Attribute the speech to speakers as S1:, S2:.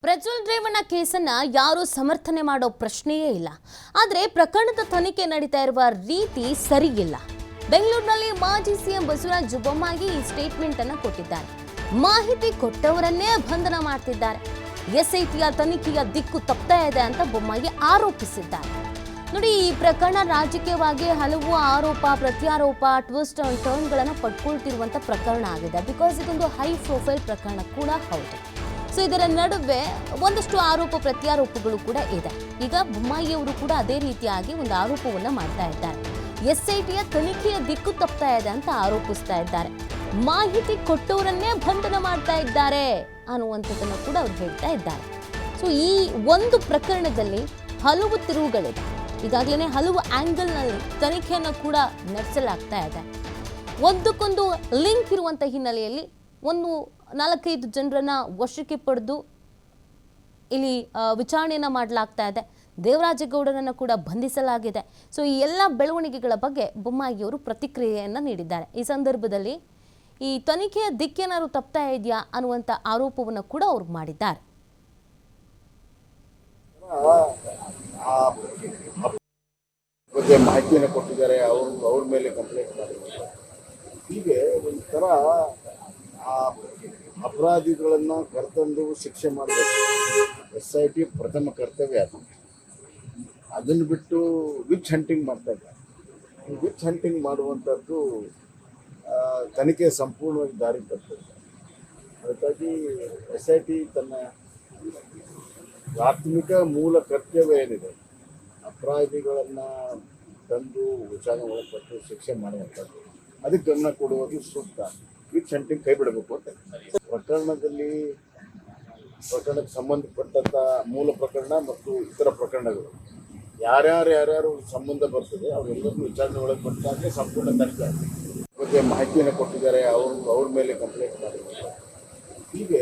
S1: ಪ್ರಜ್ವಲ್ ರೇವಣ್ಣ ಕೇಸನ್ನ ಯಾರೂ ಸಮರ್ಥನೆ ಮಾಡೋ ಪ್ರಶ್ನೆಯೇ ಇಲ್ಲ. ಆದರೆ ಪ್ರಕರಣದ ತನಿಖೆ ನಡೀತಾ ಇರುವ ರೀತಿ ಸರಿಯಿಲ್ಲ. ಬೆಂಗಳೂರಿನಲ್ಲಿ ಮಾಜಿ ಸಿಎಂ ಬಸವರಾಜ ಬೊಮ್ಮಾಯಿ ಈ ಸ್ಟೇಟ್ಮೆಂಟ್ ಅನ್ನು ಕೊಟ್ಟಿದ್ದಾರೆ. ಮಾಹಿತಿ ಕೊಟ್ಟವರನ್ನೇ ಬಂಧನ ಮಾಡ್ತಿದ್ದಾರೆ. ಎಸ್ಐಟಿಯ ತನಿಖೆಯ ದಿಕ್ಕು ತಪ್ತಾ ಇದೆ ಅಂತ ಬೊಮ್ಮಾಯಿ ಆರೋಪಿಸಿದ್ದಾರೆ. ನೋಡಿ, ಈ ಪ್ರಕರಣ ರಾಜಕೀಯವಾಗಿ ಹಲವು ಆರೋಪ ಪ್ರತ್ಯಾರೋಪ ಟ್ವಿಸ್ಟ್ ಅಂಡ್ ಟರ್ನ್ಗಳನ್ನು ಪಡ್ಕೊಳ್ತಿರುವಂಥ ಪ್ರಕರಣ ಆಗಿದೆ. ಬಿಕಾಸ್ ಇದೊಂದು ಹೈ ಪ್ರೊಫೈಲ್ ಪ್ರಕರಣ ಕೂಡ ಹೌದು. ಸೊ ಇದರ ನಡುವೆ ಒಂದಷ್ಟು ಆರೋಪ ಪ್ರತ್ಯಾರೋಪಗಳು ಕೂಡ ಇದೆ. ಈಗ ಬೊಮ್ಮಾಯಿ ಅವರು ಕೂಡ ಅದೇ ರೀತಿಯಾಗಿ ಒಂದು ಆರೋಪವನ್ನು ಮಾಡ್ತಾ ಇದ್ದಾರೆ. ಎಸ್ಐಟಿಯ ತನಿಖೆಯ ದಿಕ್ಕು ತಪ್ತಾ ಇದೆ ಅಂತ ಆರೋಪಿಸ್ತಾ ಇದ್ದಾರೆ. ಮಾಹಿತಿ ಕೊಟ್ಟವರನ್ನೇ ಬಂಧನ ಮಾಡ್ತಾ ಇದ್ದಾರೆ ಅನ್ನುವಂಥದ್ದನ್ನು ಕೂಡ ಅವ್ರು ಹೇಳ್ತಾ ಇದ್ದಾರೆ. ಸೊ ಈ ಒಂದು ಪ್ರಕರಣದಲ್ಲಿ ಹಲವು ತಿರುವುಗಳಿದೆ. ಈಗಾಗಲೇ ಹಲವು ಆಂಗಲ್ನಲ್ಲಿ ತನಿಖೆಯನ್ನು ಕೂಡ ನಡೆಸಲಾಗ್ತಾ ಇದೆ. ಒಂದಕ್ಕೊಂದು ಲಿಂಕ್ ಇರುವಂಥ ಹಿನ್ನೆಲೆಯಲ್ಲಿ ಒಂದು 4-5 ಜನರನ್ನ ವಶಕ್ಕೆ ಪಡೆದು ಇಲ್ಲಿ ವಿಚಾರಣೆಯನ್ನು ಮಾಡಲಾಗ್ತಾ ಇದೆ. ದೇವರಾಜೇಗೌಡರನ್ನು ಕೂಡ ಬಂಧಿಸಲಾಗಿದೆ. ಸೊ ಈ ಎಲ್ಲ ಬೆಳವಣಿಗೆಗಳ ಬಗ್ಗೆ ಬೊಮ್ಮಾಯಿಯವರು ಪ್ರತಿಕ್ರಿಯೆಯನ್ನು ನೀಡಿದ್ದಾರೆ. ಈ ಸಂದರ್ಭದಲ್ಲಿ ಈ ತನಿಖೆಯ ದಿಕ್ಕೇನಾದ್ರು ತಪ್ತಾ ಇದೆಯಾ ಅನ್ನುವಂಥ ಆರೋಪವನ್ನು ಕೂಡ ಅವ್ರು ಮಾಡಿದ್ದಾರೆ.
S2: ಮಾಹಿತಿಯನ್ನು ಕೊಟ್ಟಿದ್ದಾರೆ, ಅವ್ರ ಮೇಲೆ ಕಂಪ್ಲೇಂಟ್ ಮಾಡಿದ್ದಾರೆ. ಹೀಗೆ ಒಂಥರ ಅಪರಾಧಿಗಳನ್ನು ಕರ್ತಂದು ಶಿಕ್ಷೆ ಮಾಡಬೇಕು. SIT ಪ್ರಥಮ ಕರ್ತವ್ಯ ಅದು. ಅದನ್ನು ಬಿಟ್ಟು ವಿಚ್ ಹಂಟಿಂಗ್ ಮಾಡ್ತಾ ಇದ್ದಾರೆ. ಈ ವಿಚ್ ಹಂಟಿಂಗ್ ಮಾಡುವಂಥದ್ದು ತನಿಖೆ ಸಂಪೂರ್ಣವಾಗಿ ದಾರಿ ತಪ್ಪಿದೆ. ಅದಕ್ಕಾಗಿ SIT ತನ್ನ ಪ್ರಾಥಮಿಕ ಮೂಲ ಕರ್ತವ್ಯ ಏನಿದೆ, ಅಪರಾಧಿಗಳನ್ನು ತಂದು ವಿಚಾರಣೆ ಒಳಪಟ್ಟು ಶಿಕ್ಷೆ ಮಾಡುವಂಥದ್ದು, ಅದಕ್ಕೆ ಗಮನ ಕೊಡುವುದು ಸೂಕ್ತ. ವಿಚ್ ಹಂಟಿಂಗ್ ಕೈ ಬಿಡಬೇಕು ಅಂತ ಪ್ರಕರಣಕ್ಕೆ ಸಂಬಂಧಪಟ್ಟಂಥ ಮೂಲ ಪ್ರಕರಣ ಮತ್ತು ಇತರ ಪ್ರಕರಣಗಳು ಯಾರ್ಯಾರು ಸಂಬಂಧ ಬರ್ತದೆ ಅವರೆಲ್ಲರೂ ವಿಚಾರಣೆ ಒಳಪಟ್ಟಾಗೆ ಸಂಪೂರ್ಣ ತನಿಖೆ ಬಗ್ಗೆ ಮಾಹಿತಿಯನ್ನು ಕೊಟ್ಟಿದ್ದಾರೆ, ಅವ್ರ ಮೇಲೆ ಕಂಪ್ಲೇಂಟ್ ಮಾಡಿದ್ದಾರೆ. ಹೀಗೆ